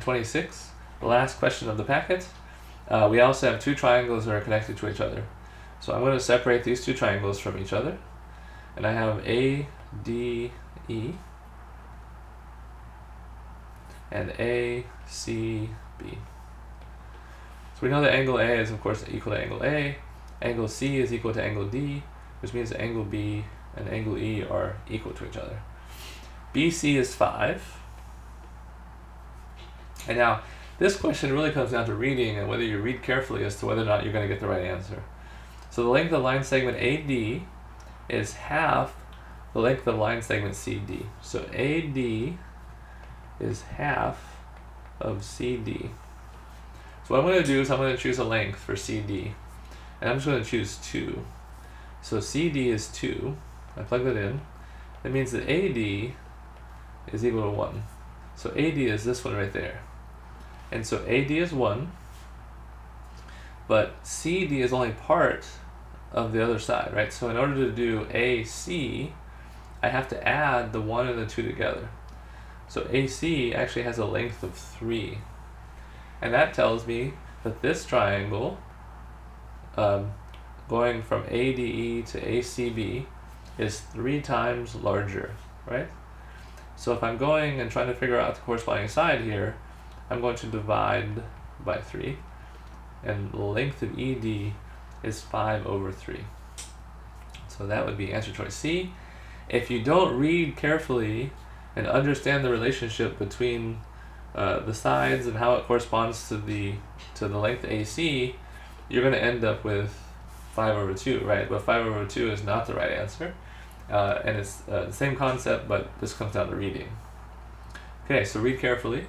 26, the last question of the packet. We also have two triangles that are connected to each other. So I'm going to separate these two triangles from each other. And I have ADE and ACB. So we know that angle A is of course equal to angle A, angle C is equal to angle D, which means that angle B and angle E are equal to each other. BC is 5. And now, this question really comes down to reading and whether you read carefully as to whether or not you're going to get the right answer. So the length of line segment AD is half the length of line segment CD. So AD is half of CD. So what I'm going to do is I'm going to choose a length for CD. And I'm just going to choose 2. So CD is 2. I plug that in. That means that AD is equal to 1. So AD is this one right there. And so AD is 1, but CD is only part of the other side, right? So in order to do AC, I have to add the 1 and the 2 together. So AC actually has a length of 3. And that tells me that this triangle, going from ADE to ACB, is 3 times larger, right? So if I'm going and trying to figure out the corresponding side here, I'm going to divide by 3, and the length of ED is 5 over 3. So that would be answer choice C. If you don't read carefully and understand the relationship between the sides and how it corresponds to the length AC, you're going to end up with 5 over 2, right? But 5 over 2 is not the right answer. And it's the same concept, but this comes down to reading. Okay, so read carefully.